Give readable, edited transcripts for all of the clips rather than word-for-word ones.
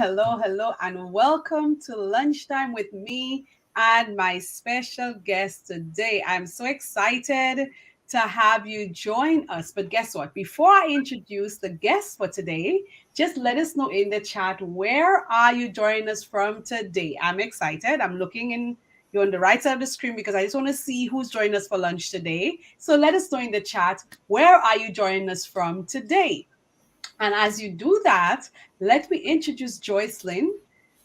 hello, and welcome to Lunchtime with me and my special guest today. I'm so excited to have you join us. But guess what? Before I introduce the guest for today, just let us know in the chat, where are you joining us from today? I'm excited. I'm looking in. You're on the right side of the screen because I just want to see who's joining us for lunch today. So let us know in the chat, where are you joining us from today? And as you do that, let me introduce Joycelyn.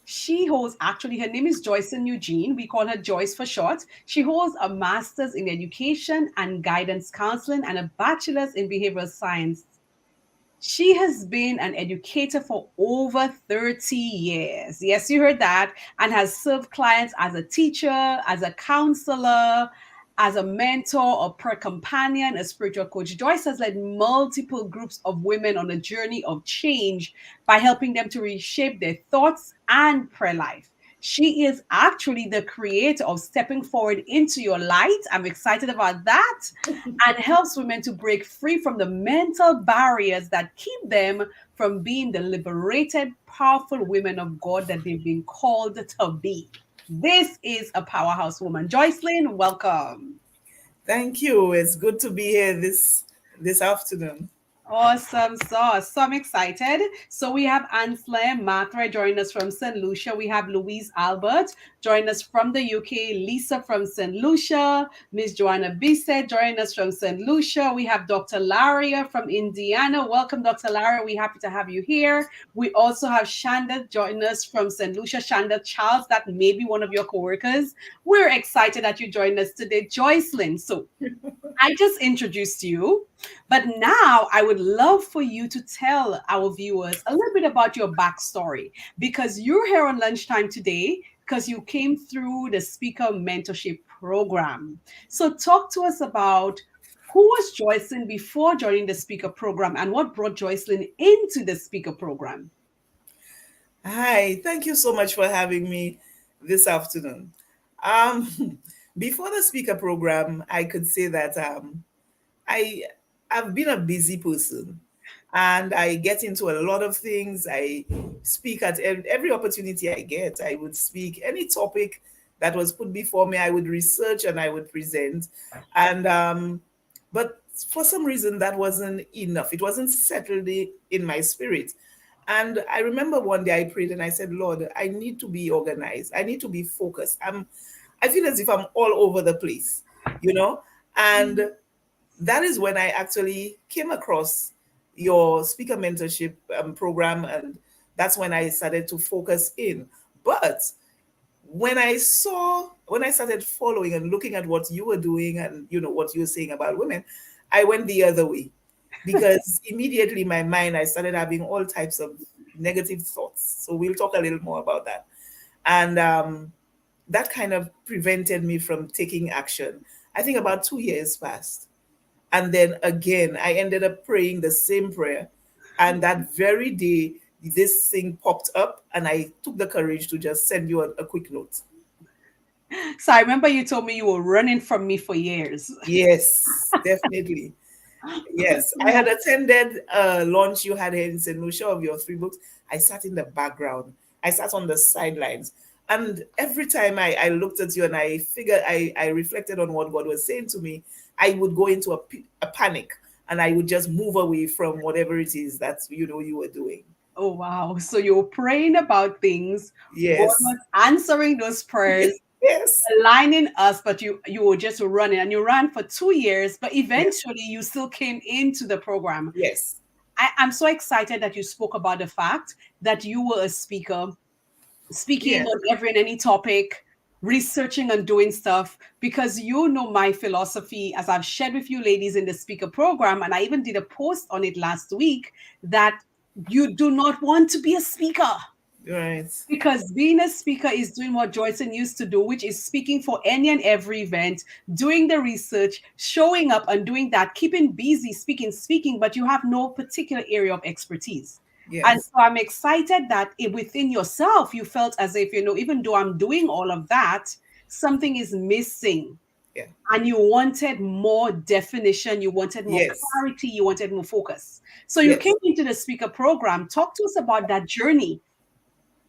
She holds, actually, her name is Joycelyn Eugene. We call her Joyce for short. She holds a master's in education and guidance counseling and a bachelor's in behavioral science. She has been an educator for over 30 years. Yes, you heard that. And has served clients as a teacher, as a counselor, as a mentor, a prayer companion, a spiritual coach. Joyce has led multiple groups of women on a journey of change by helping them to reshape their thoughts and prayer life. She is actually the creator of Stepping Forward into Your Light. I'm excited about that. And helps women to break free from the mental barriers that keep them from being the liberated, powerful women of God that they've been called to be. This is a powerhouse woman. Joycelyn, welcome. Thank you. It's good to be here this afternoon. Awesome sauce. So I'm excited. So we have Anslem Matra joining us from St. Lucia. We have Louise Albert joining us from the UK. Lisa from St. Lucia. Miss Joanna Bisset joining us from St. Lucia. We have Dr. Laria from Indiana. Welcome, Dr. Laria. We're happy to have you here. We also have Shanda joining us from St. Lucia. Shanda Charles, that may be one of your coworkers. We're excited that you joined us today. Joycelyn. So I just introduced you, but now I would love for you to tell our viewers a little bit about your backstory, because you're here on Lunchtime today because you came through the speaker mentorship program. So talk to us about who was Joycelyn before joining the speaker program and what brought Joycelyn into the speaker program. Hi, thank you so much for having me this afternoon. Before the speaker program, I could say that I I've been a busy person, and I get into a lot of things. I speak at every opportunity I get. I would speak any topic that was put before me. I would research and I would present, and but for some reason that wasn't enough. It wasn't settled in my spirit. And I remember one day I prayed and I said, Lord, I need to be organized. I need to be focused. I feel as if I'm all over the place, you know? And that is when I actually came across your speaker mentorship program. And that's when I started to focus in. But when I started following and looking at what you were doing and, what you were saying about women, I went the other way, because immediately in my mind, I started having all types of negative thoughts. So we'll talk a little more about that. And that kind of prevented me from taking action. I think about 2 years passed. And then again, I ended up praying the same prayer. And that very day, this thing popped up, and I took the courage to just send you a quick note. So I remember you told me you were running from me for years. Yes, definitely. Yes, I had attended a launch you had here in St. Lucia of your 3 books. I sat in the background. I sat on the sidelines. And every time I looked at you and I figured, I reflected on what God was saying to me, I would go into a panic, and I would just move away from whatever it is that, you were doing. Oh, wow. So you were praying about things. God Yes. was answering those prayers, Yes. aligning us, but you were just running, and you ran for 2 years, but Yes. eventually you still came into the program. Yes. I'm so excited that you spoke about the fact that you were a speaker, speaking Yes. on every and any topic, researching and doing stuff, because you know my philosophy, as I've shared with you ladies in the speaker program, and I even did a post on it last week, that you do not want to be a speaker. Right. Because being a speaker is doing what Joycelyn used to do, which is speaking for any and every event, doing the research, showing up and doing that, keeping busy, speaking, but you have no particular area of expertise. And Yes. so I'm excited that within yourself, you felt as if, even though I'm doing all of that, something is missing. Yeah. And you wanted more definition, you wanted more Yes. clarity, you wanted more focus. So you came Yes. into the speaker program. Talk to us about that journey.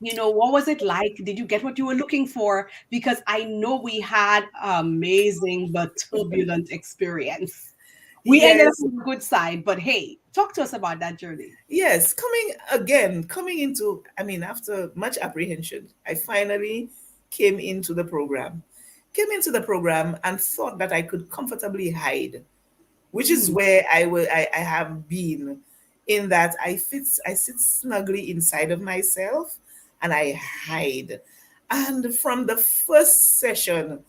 What was it like? Did you get what you were looking for? Because I know we had amazing but turbulent experience. We ended up Yes, on the good side, but hey, talk to us about that journey. yes. Coming into, I mean, after much apprehension, I finally came into the program. Came into the program and thought that I could comfortably hide, which is Mm, where I have been, in that I sit snugly inside of myself and I hide. And from the first session,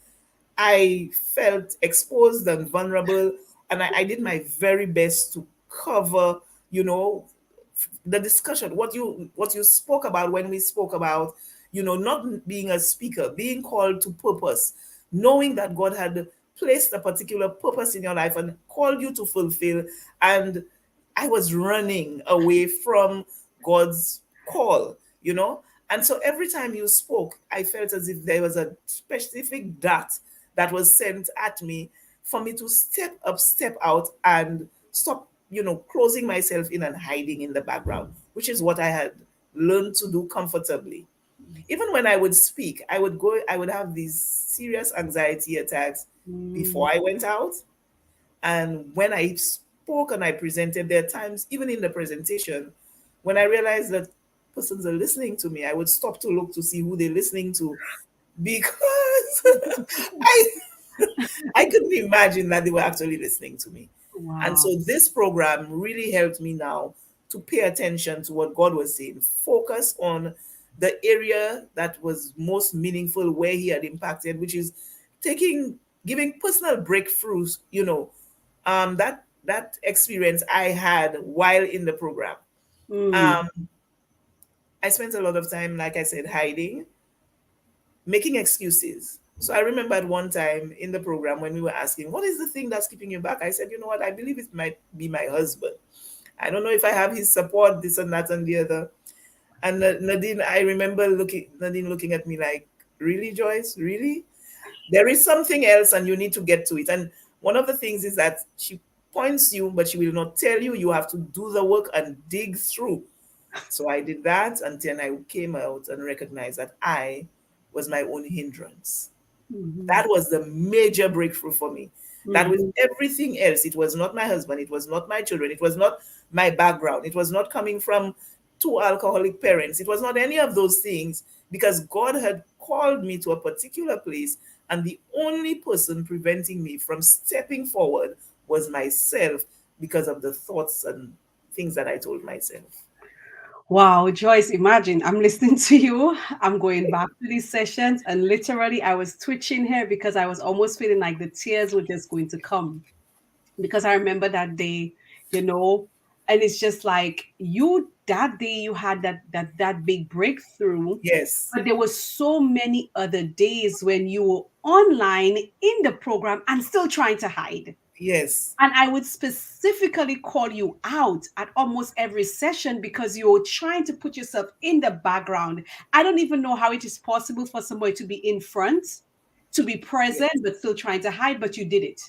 I felt exposed and vulnerable, and I did my very best to cover, you know, the discussion, what you spoke about when we spoke about, not being a speaker, being called to purpose, knowing that God had placed a particular purpose in your life and called you to fulfill. And I was running away from God's call, and so every time you spoke, I felt as if there was a specific dot that was sent at me for me to step up, step out, and stop, closing myself in and hiding in the background, which is what I had learned to do comfortably. Even when I would speak, I would have these serious anxiety attacks mm, before I went out. And when I spoke and I presented, there are times, even in the presentation, when I realized that persons are listening to me, I would stop to look to see who they're listening to, because I I couldn't imagine that they were actually listening to me. And wow. so this program really helped me now to pay attention to what God was saying, focus on the area that was most meaningful, where He had impacted, which is giving personal breakthroughs. That experience I had while in the program. Mm, Um, I spent a lot of time, like I said, hiding, making excuses. So I remember at one time in the program when we were asking, what is the thing that's keeping you back? I said, you know what? I believe it might be my husband. I don't know if I have his support, this and that and the other. And Nadine, I remember Nadine looking at me like, really, Joyce? Really? There is something else and you need to get to it. And one of the things is that she points you, but she will not tell you. You have to do the work and dig through. So I did that, and then I came out and recognized that I was my own hindrance. mhm, That was the major breakthrough for me. That with mhm. everything else, it was not my husband, it was not my children, it was not my background, it was not coming from two alcoholic parents, it was not any of those things, because God had called me to a particular place, and the only person preventing me from stepping forward was myself, because of the thoughts and things that I told myself. Wow, Joyce, imagine I'm listening to you. I'm going back to these sessions, and literally, I was twitching here because I was almost feeling like the tears were just going to come. Because I remember that day, you know, and it's just like you that day you had that big breakthrough, Yes, but there were so many other days when you were online in the program and still trying to hide. yes, And I would specifically call you out at almost every session because you're trying to put yourself in the background. I don't even know how it is possible for somebody to be in front, to be present, yes, but still trying to hide, but you did it.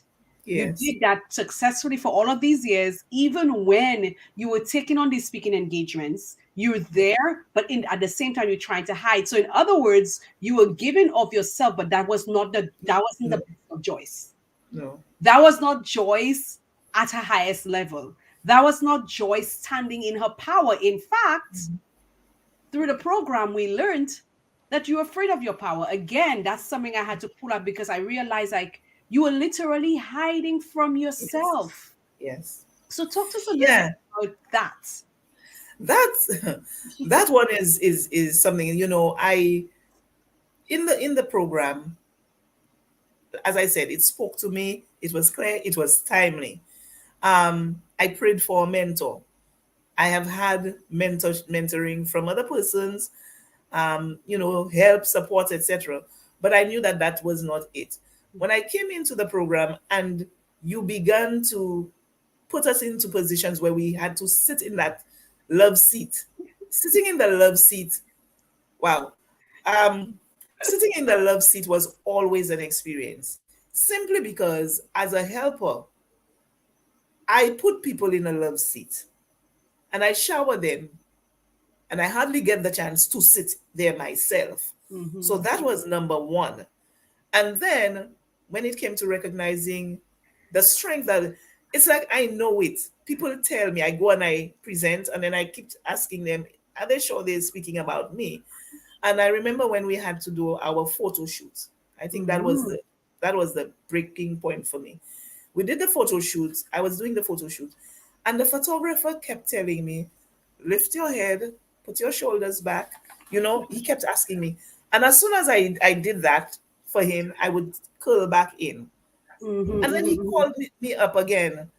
You yes, did that successfully for all of these years, even when you were taking on these speaking engagements. You're there, but at the same time, you're trying to hide. So, in other words, you were giving of yourself, but that wasn't the no, best of Joyce. no, That was not Joyce at her highest level. That was not Joyce standing in her power. In fact, through the program, we learned that you're afraid of your power. Again, that's something I had to pull up because I realized like you were literally hiding from yes, yourself. yes. So talk to us a little bit Yeah, about that. that's that one is something, I in the program, as I said, it spoke to me, it was clear, it was timely. I prayed for a mentor. I have had mentoring from other persons, help, support, etc. But I knew that that was not it. When I came into the program and you began to put us into positions where we had to sit in that love seat, sitting in the love seat, wow. Um, Sitting in the love seat was always an experience, simply because as a helper, I put people in a love seat and I shower them and I hardly get the chance to sit there myself. So Mm-hmm. that was number one. And then when it came to recognizing the strength that it's like I know it. People tell me, I go and I present, and then I keep asking them, are they sure they're speaking about me? And I remember when we had to do our photo shoot. I think Mm-hmm. that was the breaking point for me. We did the photo shoot. I was doing the photo shoot, and the photographer kept telling me, lift your head, put your shoulders back. He kept asking me. And as soon as I did that for him, I would curl back in. Mm-hmm. And then he Mm-hmm. called me up again,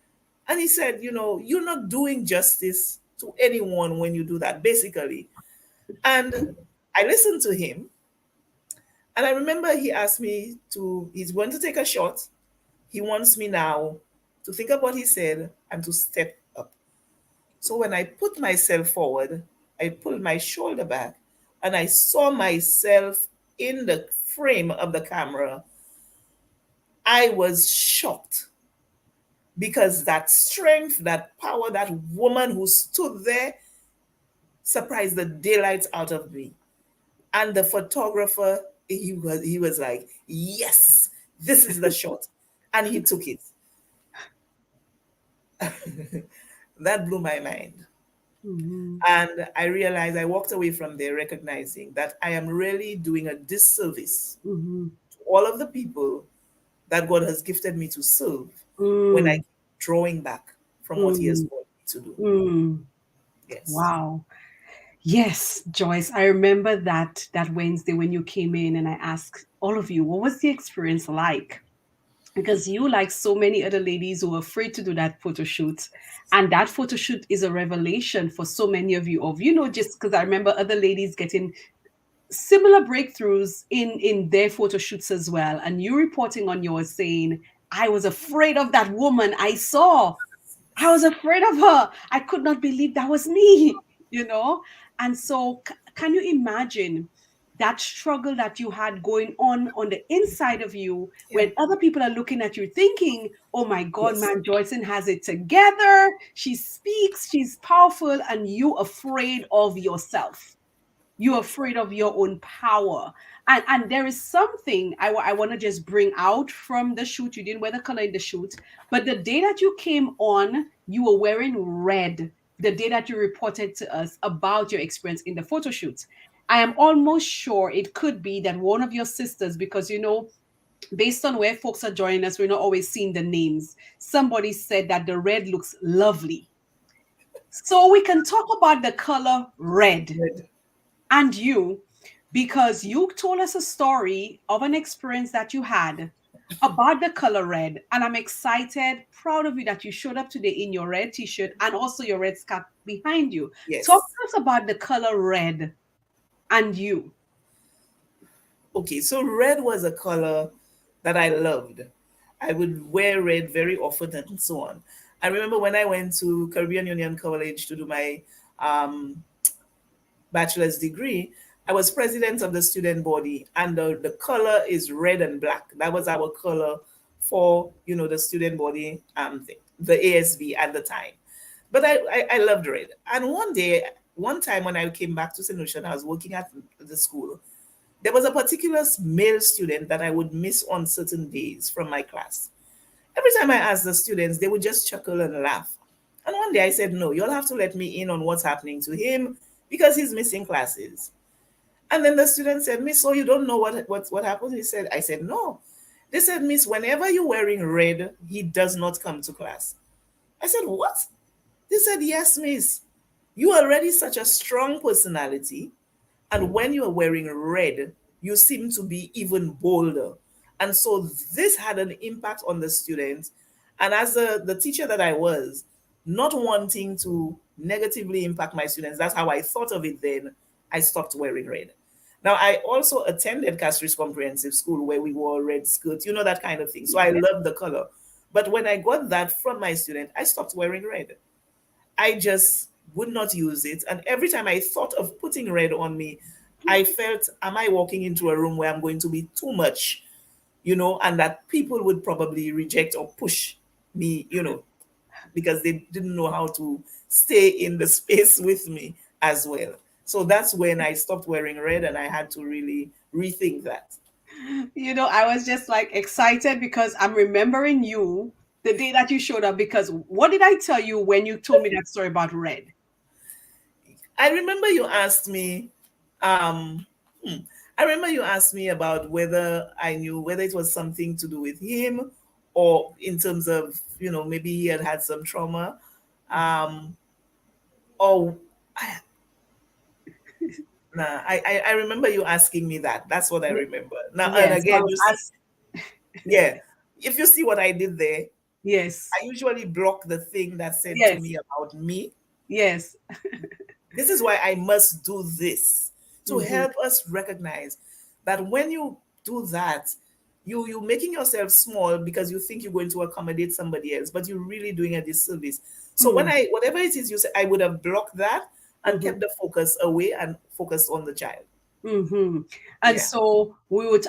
and he said, you're not doing justice to anyone when you do that, basically. And I listened to him. And I remember he asked me he's going to take a shot. He wants me now to think of what he said and to step up. So when I put myself forward, I pulled my shoulder back and I saw myself in the frame of the camera. I was shocked because that strength, that power, that woman who stood there surprised the daylights out of me. And the photographer, he was like, yes, this is the shot. And he took it. That blew my mind. Mm-hmm. And I realized I walked away from there recognizing that I am really doing a disservice Mm-hmm. to all of the people that God has gifted me to serve when I Mm, keep drawing back from what He has mm, called me to do. mm. Yes. Wow. Yes, Joyce, I remember that Wednesday when you came in and I asked all of you, what was the experience like? Because you, like so many other ladies who were afraid to do that photo shoot, and that photo shoot is a revelation for so many of you. Just because I remember other ladies getting similar breakthroughs in their photo shoots as well, and you reporting on yours saying, I was afraid of that woman I saw. I was afraid of her. I could not believe that was me, you know? And so, can you imagine that struggle that you had going on the inside of you Yeah. when other people are looking at you thinking, oh my God, Yes. man, Joycelyn has it together. She speaks, she's powerful, and you afraid of yourself. You're afraid of your own power. And there is something I want to just bring out from the shoot. You didn't wear the color in the shoot, but the day that you came on, you were wearing red. The day that you reported to us about your experience in the photo shoot. I am almost sure it could be that one of your sisters, because based on where folks are joining us, we're not always seeing the names. Somebody said that the red looks lovely. So we can talk about the color red Good. and you, because you told us a story of an experience that you had about the color red. And I'm excited, proud of you that you showed up today in your red t-shirt and also your red scarf behind you. Talk Yes. to us about the color red and you. Okay. So red was a color that I loved. I would wear red very often and so on. I remember when I went to Caribbean Union College to do my um, bachelor's degree, I was president of the student body, and the color is red and black. That was our color for the student body thing, the ASB at the time. But I loved red. And one time when I came back to St. Lucia, and I was working at the school. There was a particular male student that I would miss on certain days from my class. Every time I asked the students, they would just chuckle and laugh. And one day I said, no, you'll have to let me in on what's happening to him because he's missing classes. And then the student said, Miss, so you don't know what happened? I said, no. They said, Miss, whenever you're wearing red, he does not come to class. I said, what? They said, yes, Miss. You are already such a strong personality. And when you are wearing red, you seem to be even bolder. And so this had an impact on the students. And as the teacher that I was, not wanting to negatively impact my students, that's how I thought of it then, I stopped wearing red. Now, I also attended Castries Comprehensive School where we wore red skirts, that kind of thing. So I love the color. But when I got that from my student, I stopped wearing red. I just would not use it. And every time I thought of putting red on me, I felt, am I walking into a room where I'm going to be too much, and that people would probably reject or push me, because they didn't know how to stay in the space with me as well. So that's when I stopped wearing red, and I had to really rethink that. I was just like excited because I'm remembering you the day that you showed up. Because what did I tell you when you told me that story about red? I remember you asked me, um, hmm, I remember you asked me about whether I knew whether it was something to do with him, or in terms of, maybe he had had some trauma. Um, or I, nah, I remember you asking me that. That's what I remember. Now, and Yes, so I again, was you see, asked. yeah, if you see what I did there, Yes, I usually block the thing that said to yes, me about me. yes. This is why I must do this, to Mm-hmm, help us recognize that when you do that, you making yourself small because you think you're going to accommodate somebody else, but you're really doing a disservice. So when mm, I whatever it is you say, I would have blocked that and mm-hmm, kept the focus away and focused on the child. mm-hmm. And Yeah. so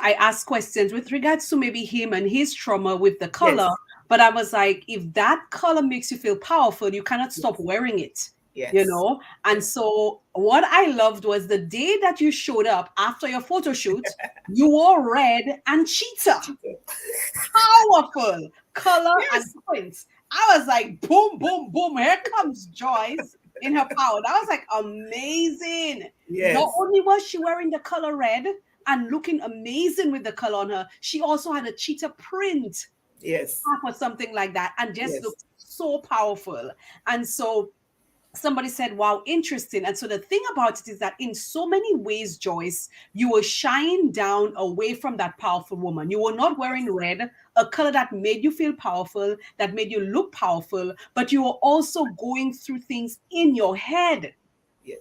I asked questions with regards to maybe him and his trauma with the color. Yes. But I was like, if that color makes you feel powerful, you cannot stop Yes. wearing it, you Yes. know? And Yes. so what I loved was the day that you showed up after your photo shoot, you wore red and cheetah. Cheater. Powerful color and Yes. prints. I was like, boom, boom, boom. Here comes Joyce in her power. That was like amazing. Not Yes. only was she wearing the color red and looking amazing with the color on her, she also had a cheetah print Yes. or something like that and just Yes. looked so powerful. And so somebody said, wow, interesting. And so the thing about it is that in so many ways, Joyce, you were shying down away from that powerful woman. You were not wearing red, a color that made you feel powerful, that made you look powerful, but you were also going through things in your head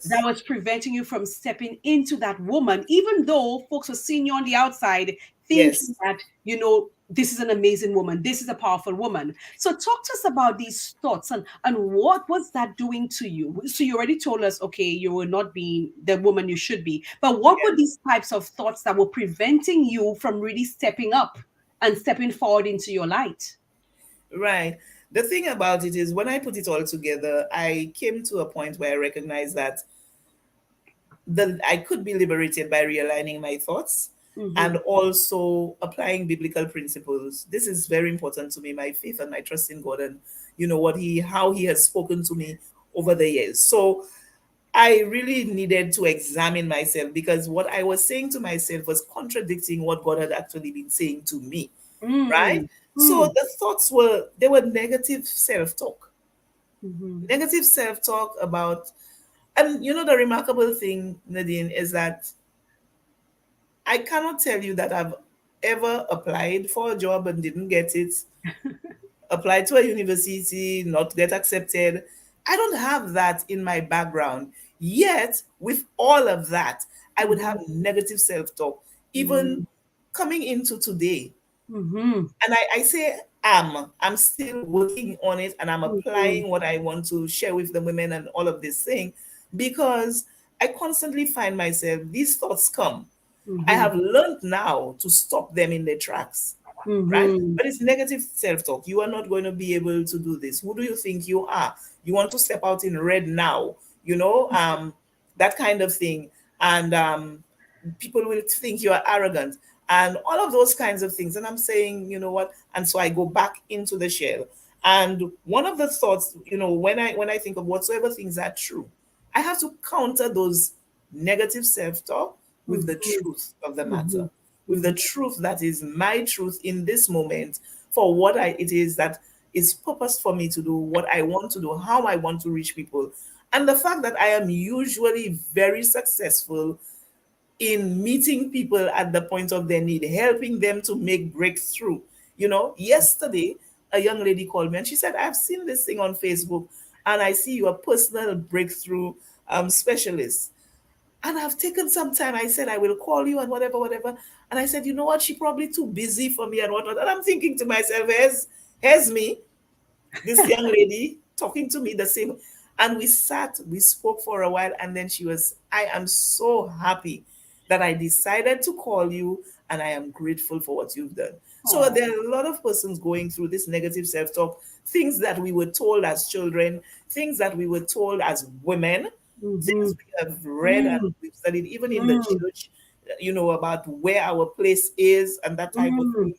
that Yes. was preventing you from stepping into that woman, even though folks were seeing you on the outside, thinking Yes. that, this is an amazing woman, this is a powerful woman. So talk to us about these thoughts and what was that doing to you? So you already told us, okay, you were not being the woman you should be, but what were Yeah. these types of thoughts that were preventing you from really stepping up and stepping forward into your light? Right. The thing about it is, when I put it all together, I came to a point where I recognized that I could be liberated by realigning my thoughts Mm-hmm. and also applying biblical principles. This is very important to me, my faith and my trust in God, and how he has spoken to me over the years. So I really needed to examine myself, because what I was saying to myself was contradicting what God had actually been saying to me. Right? Mm, So mm, the thoughts were negative self-talk. mm-hmm. Negative self-talk about, and the remarkable thing, Nadine, is that I cannot tell you that I've ever applied for a job and didn't get it, applied to a university, not get accepted. I don't have that in my background. Yet, with all of that, I would have Mm-hmm. negative self talk, even Mm-hmm. coming into today. Mm-hmm. And I say, I'm still working on it, and I'm Mm-hmm. applying what I want to share with the women and all of this thing, because I constantly find myself, these thoughts come. I Mm-hmm. have learned now to stop them in their tracks, right? Mm-hmm. But it's negative self talk. You are not going to be able to do this. Who do you think you are? You want to step out in red now, that kind of thing. And people will think you are arrogant and all of those kinds of things. And I'm saying, you know what? And so I go back into the shell. And one of the thoughts, when I think of whatsoever things are true, I have to counter those negative self-talk with the Mm-hmm. truth of the Mm-hmm. matter, with the truth that is my truth in this moment, for what it is that is purpose for me to do, what I want to do, how I want to reach people. And the fact that I am usually very successful in meeting people at the point of their need, helping them to make breakthrough. Yesterday, a young lady called me and she said, I've seen this thing on Facebook and I see you're a personal breakthrough specialist. And I've taken some time. I said, I will call you and whatever, whatever. And I said, you know what? She probably too busy for me and whatnot. And I'm thinking to myself, here's me, this young lady talking to me the same. And we spoke for a while, and then I am so happy that I decided to call you, and I am grateful for what you've done. So Oh. there are a lot of persons going through this negative self-talk, things that we were told as children, things that we were told as women, Mm-hmm. things we have read and Mm, we've studied, even in the mm, church, about where our place is and that type of mm. thing.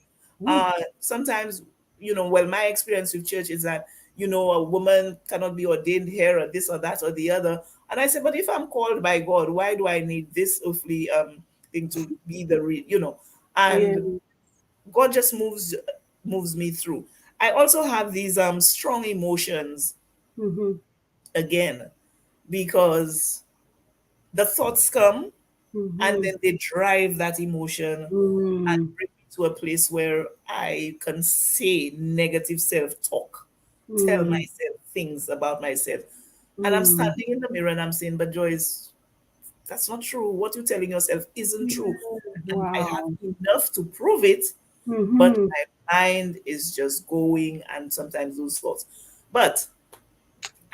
Ooh, Sometimes, well, my experience with church is that, a woman cannot be ordained here or this or that or the other. And I said, but if I'm called by God, why do I need this earthly thing to be the real, yeah. And God just moves me through. I also have these strong emotions Mm-hmm. again because the thoughts come and Mm-hmm. then they drive that emotion and Mm, bring me to a place where I can say negative self-talk, tell mm, myself things about myself. And I'm mm. standing in the mirror and I'm saying, but Joyce, that's not true. What you're telling yourself isn't true. And I have Wow. enough to prove it, but Mm-hmm. my mind is just going and sometimes those thoughts. But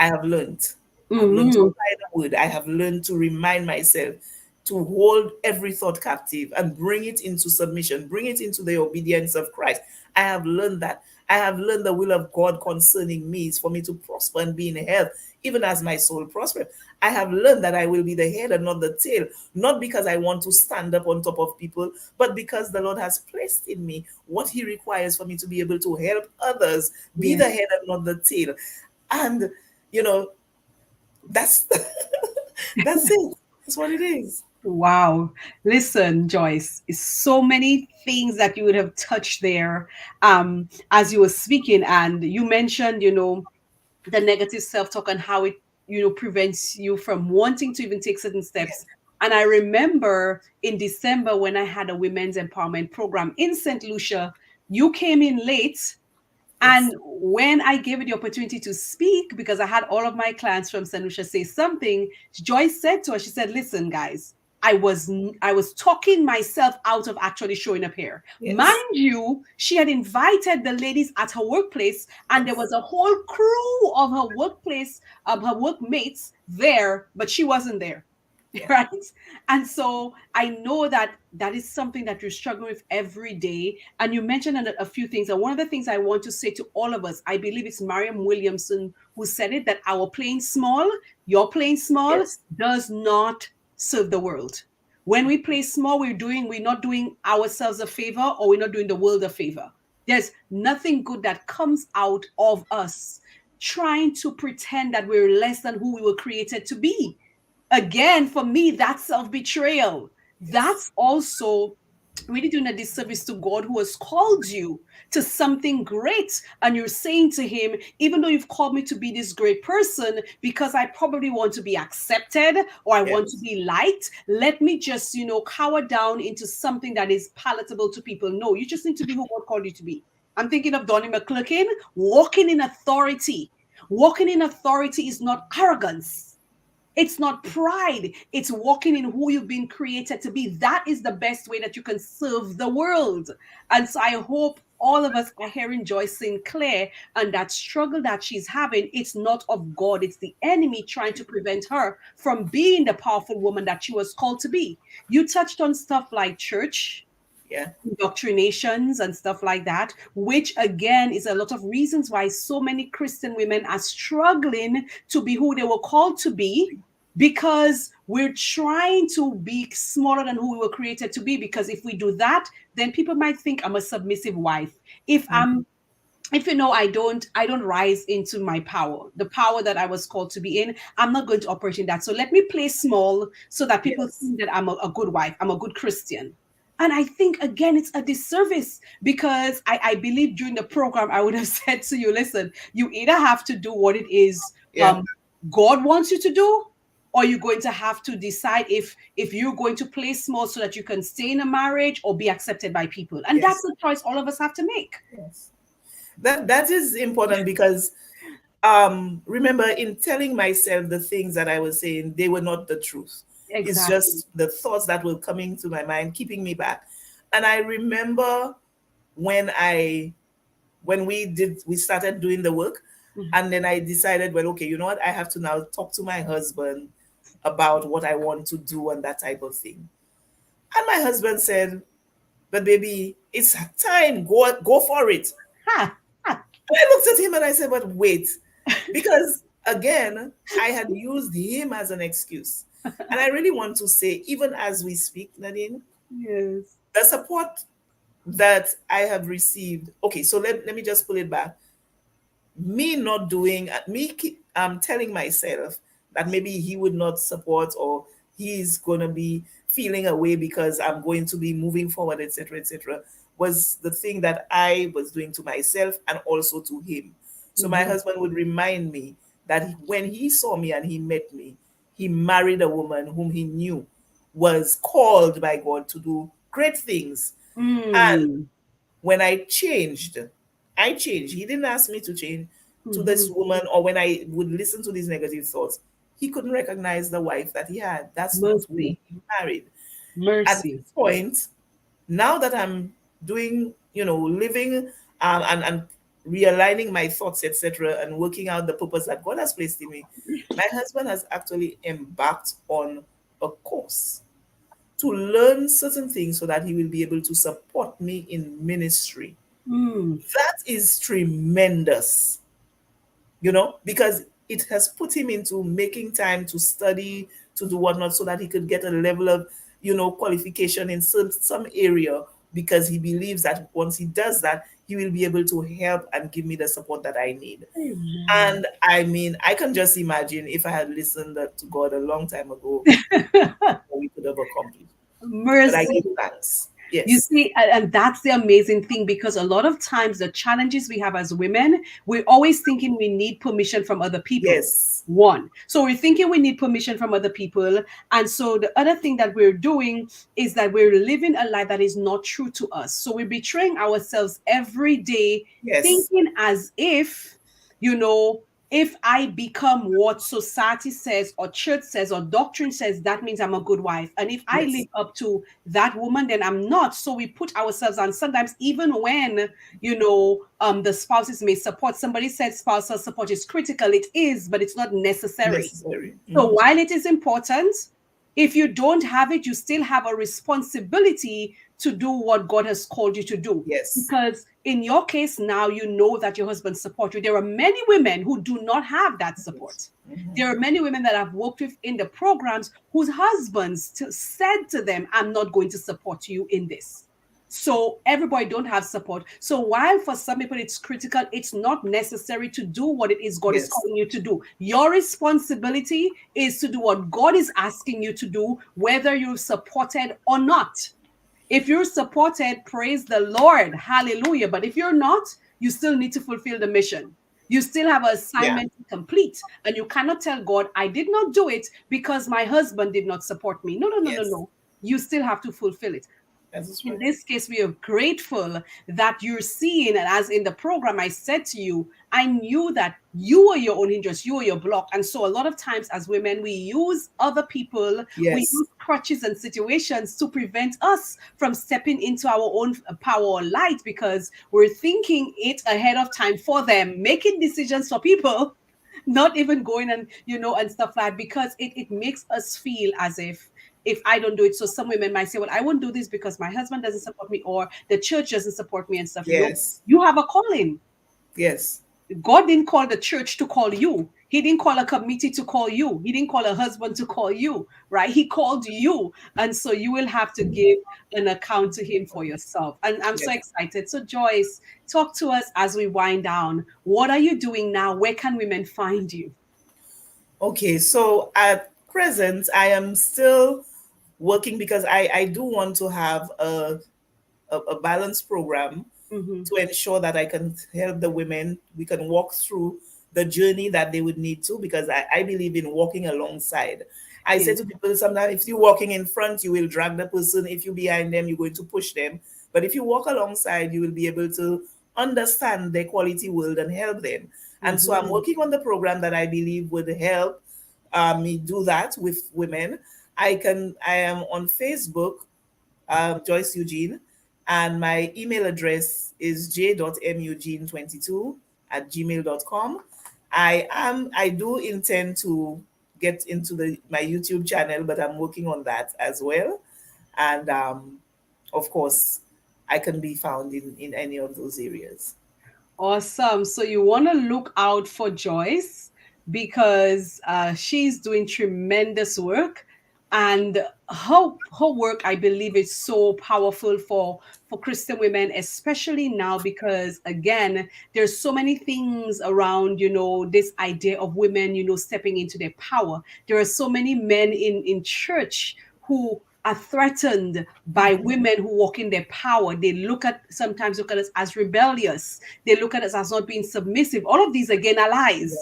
I have learned. I've learned to Mm-hmm. apply the word. I have learned to remind myself to hold every thought captive and bring it into submission, bring it into the obedience of Christ. I have learned that. I have learned the will of God concerning me is for me to prosper and be in health, even as my soul prospers. I have learned that I will be the head and not the tail, not because I want to stand up on top of people, but because the Lord has placed in me what He requires for me to be able to help others be Yeah. the head and not the tail. And you know that's that's it. That's what it is. Wow. Listen, Joyce, it's so many things that you would have touched there as you were speaking. And you mentioned, the negative self-talk and how it prevents you from wanting to even take certain Yeah. steps. And I remember in December when I had a women's empowerment program in St. Lucia, you came in late. Yes. And when I gave it the opportunity to speak, because I had all of my clients from St. Lucia say something, Joyce said to us, she said, listen, guys, I was talking myself out of actually showing up here. Mind Yes. you, she had invited the ladies at her workplace, and there Yes. was a whole crew of her workplace, of her workmates there, but she wasn't there. Yeah. Right. And so I know that that is something that you're struggling with every day. And you mentioned a few things. And one of the things I want to say to all of us, I believe it's Mariam Williamson who said it, that our playing small, your playing small, Yes. does not serve the world. When we play small, we're not doing ourselves a favor, or we're not doing the world a favor. There's nothing good that comes out of us trying to pretend that we're less than who we were created to be. Again, for me, that's self-betrayal. Yes. That's also really doing a disservice to God, who has called you to something great. And you're saying to him, even though you've called me to be this great person, because I probably want to be accepted or I want to Yes. be liked, let me just, cower down into something that is palatable to people. No, you just need to be who God called you to be. I'm thinking of Donnie McClurkin, walking in authority. Walking in authority is not arrogance. It's not pride. It's walking in who you've been created to be. That is the best way that you can serve the world. And so I hope all of us are hearing Joyce Sinclair, and that struggle that she's having, it's not of God. It's the enemy trying to prevent her from being the powerful woman that she was called to be. You touched on stuff like church, Yeah. indoctrinations and stuff like that, which again is a lot of reasons why so many Christian women are struggling to be who they were called to be, because we're trying to be smaller than who we were created to be. Because if we do that, then people might think I'm a submissive wife. If Mhm. I'm if I don't rise into my power, the power that I was called to be in, I'm not going to operate in that. So let me play small so that people Yes. think that I'm a good wife, I'm a good Christian. And I think again it's a disservice, because I believe during the program I would have said to you, listen, you either have to do what it is Yeah. God wants you to do, or you're going to have to decide if you're going to play small so that you can stay in a marriage or be accepted by people. And that's Yes. the choice all of us have to make. Yes. That is important because remember, in telling myself the things that I was saying, they were not the truth. It's Exactly. just the thoughts that were coming to my mind, keeping me back. And I remember when I when we started doing the work, Mhm. and then I decided, well, okay, you know what, I have to now talk to my husband about what I want to do and that type of thing. And my husband said, but baby, it's time, go for it. Ha, ha. And I looked at him and I said, but wait, because again, I had used him as an excuse. And I really want to say, even as we speak, Nadine, Yes. the support that I have received. Okay, so let me just pull it back. Me not doing, telling myself that maybe he would not support, or he's going to be feeling away because I'm going to be moving forward, etc., was the thing that I was doing to myself and also to him. So my Mm-hmm. husband would remind me that when he saw me and he met me, he married a woman whom he knew was called by God to do great things. And Mm. when I changed, I changed. He didn't ask me to change to Mm-hmm. this woman, or when I would listen to these negative thoughts, he couldn't recognize the wife that he had. That's not who Mercy. he married. At Mercy. this point, now that I'm doing, living, and realigning my thoughts, etc., and working out the purpose that God has placed in me, my husband has actually embarked on a course to learn certain things so that he will be able to support me in ministry. Mm. That is tremendous, because it has put him into making time to study, to do whatnot, so that he could get a level of, qualification in some area, because he believes that once he does that, he will be able to help and give me the support that I need. Amen. And I mean, I can just imagine if I had listened to God a long time ago, what we could have accomplished. But I Mercy. give thanks. You Yes. see, and that's the amazing thing, because a lot of times the challenges we have as women, we're always thinking we need permission from other people. Yes. One. So we're thinking we need permission from other people. And so the other thing that we're doing is that we're living a life that is not true to us. So we're betraying ourselves every day, Yes. thinking as if, you know, if I become what society says or church says or doctrine says, that means I'm a good wife. And if I live Yes. up to that woman, then I'm not. So we put ourselves on. Sometimes even when the spouses may support, somebody said spousal support is critical. It is, but it's not necessary. Necessary. So while it is important, if you don't have it, you still have a responsibility to do what God has called you to do. Yes. Because in your case now, you know that your husband supports you. There are many women who do not have that Yes. support. Mhm. There are many women that I've worked with in the programs whose husbands said to them, I'm not going to support you in this. So everybody don't have support. So while for some people it's critical, it's not necessary to do what it is God is Yes. calling you to do. Your responsibility is to do what God is asking you to do, whether you're supported or not. If you're supported, praise the Lord. Hallelujah. But if you're not, you still need to fulfill the mission. You still have an Yeah. assignment to complete. And you cannot tell God, I did not do it because my husband did not support me. No, no, no, no, Yes. no. You still have to fulfill it. That is In right. this case, we are grateful that you're seeing, and as in the program, I said to you, I knew that you were your own hindrance, you were your block. And so, a lot of times, as women, we use other people, we Yes. use crutches and situations to prevent us from stepping into our own power or light, because we're thinking it ahead of time for them, making decisions for people, not even going and and stuff like that, because it makes us feel as if I don't do it. So some women might say, well, I won't do this because my husband doesn't support me or the church doesn't support me and stuff. No, Yes. you have a calling. Yes. God didn't call the church to call you. He didn't call a committee to call you. He didn't call a husband to call you, right? He called you. And so you will have to give an account to him for yourself. And I'm so Yes. excited. So, Joyce, talk to us as we wind down. What are you doing now? Where can women find you? Okay. So at present, I am still working, because I do want to have a balanced program Mm-hmm. to ensure that I can help the women. We can walk through the journey that they would need to, because I believe in walking alongside. I say Yes. to people sometimes, if you're walking in front, you will drag the person. If you're behind them, you're going to push them. But if you walk alongside, you will be able to understand their quality world and help them. And so I'm Mm-hmm. working on the program that I believe would help me do that with women. I am on Facebook, Joyce Eugene, and my email address is j.meugene22@gmail.com. I do intend to get into my YouTube channel, but I'm working on that as well. And of course, I can be found in any of those areas. Awesome. So you want to look out for Joyce. because she's doing tremendous work, and her work, I believe, is so powerful for Christian women, especially now, because again, there's so many things around, this idea of women, stepping into their power. There are so many men in church who are threatened by women who walk in their power. They sometimes look at us as rebellious. They look at us as not being submissive. All of these again are lies.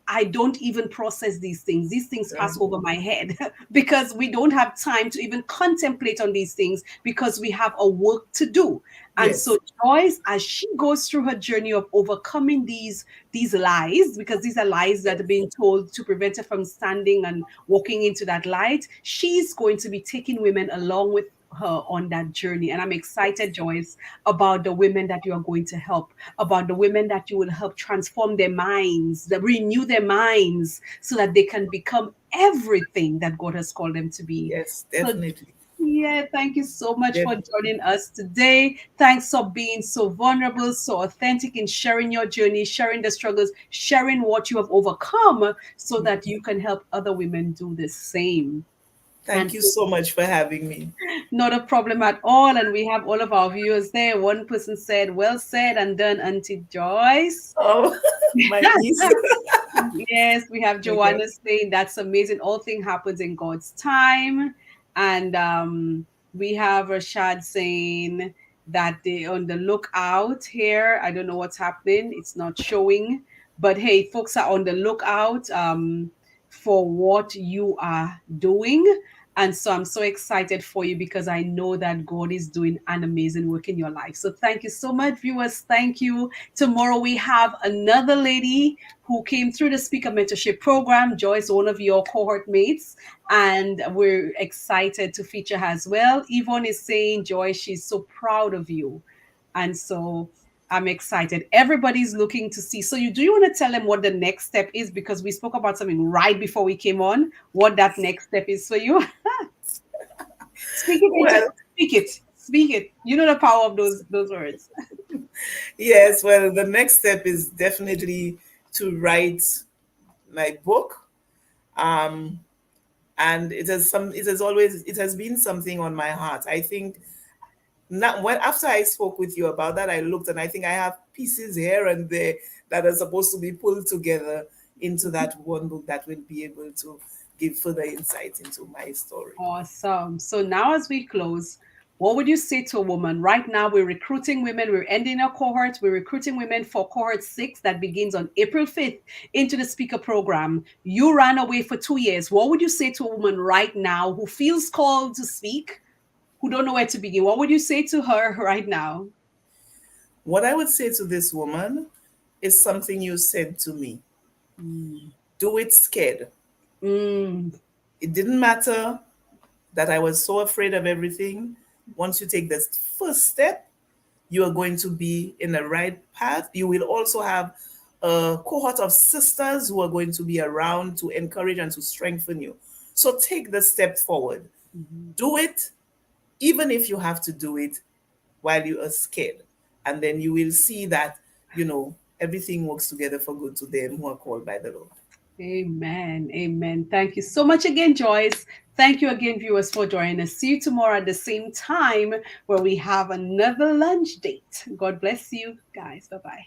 I don't even process these things. These things Yeah. pass over my head because we don't have time to even contemplate on these things because we have a work to do. And so Yes. Joyce, as she goes through her journey of overcoming these lies, because these are lies that are being told to prevent her from standing and walking into that light, she's going to be taking women along with her on that journey. And I'm excited, Joyce, about the women that you are going to help, about the women that you will help transform their minds, that renew their minds so that they can become everything that God has called them to be. Yes, So, definitely. yeah, thank you so much for Definitely. joining us today. Thanks for being so vulnerable, so authentic in sharing your journey, sharing the struggles, sharing what you have overcome so that you can help other women do the same. Thank And you so much for having me. not a problem at all. And we have all of our viewers there. One person said, "Well said and done, Auntie Joyce." Oh, my niece. Yes, we have Okay. Joanna saying that's amazing. All thing happens in God's time. And we have Rashad saying that they on the lookout here. I don't know what's happening. It's not showing. But hey, folks are on the lookout for what you are doing. And so I'm so excited for you because I know that God is doing an amazing work in your life. So thank you so much, viewers. Thank you. Tomorrow we have another lady who came through the speaker mentorship program, Joyce, one of your cohort mates, and we're excited to feature her as well. Yvonne is saying, Joyce, she's so proud of you. And so I'm excited. Everybody's looking to see. So you want to tell them what the next step is, because we spoke about something right before we came on, what that next step is for you? Speak it into Well, speak it. Speak it. You know the power of those words. yes, well, the next step is definitely to write my book. Um, and it has been something on my heart. I think not when after I spoke with you about that, I looked and I think I have pieces here and there that are supposed to be pulled together into that one book that will be able to give further insight into my story. Awesome. So now, as we close, what would you say to a woman? Right now, we're recruiting women. We're ending a cohort. We're recruiting women for cohort 6 that begins on April 5th into the speaker program. You ran away for 2 years. What would you say to a woman right now who feels called to speak, who don't know where to begin? What would you say to her right now? What I would say to this woman is something you said to me. Mm. Do it scared. Mm. It didn't matter that I was so afraid of everything. Once you take this first step, you are going to be in the right path. You will also have a cohort of sisters who are going to be around to encourage and to strengthen you. So take the step forward. Mhm. Do it, even if you have to do it while you are scared. And then you will see that, everything works together for good to them who are called by the Lord. Amen. Amen. Thank you so much again, Joyce. Thank you again, viewers, for joining us. See you tomorrow at the same time where we have another lunch date. God bless you guys. Bye bye.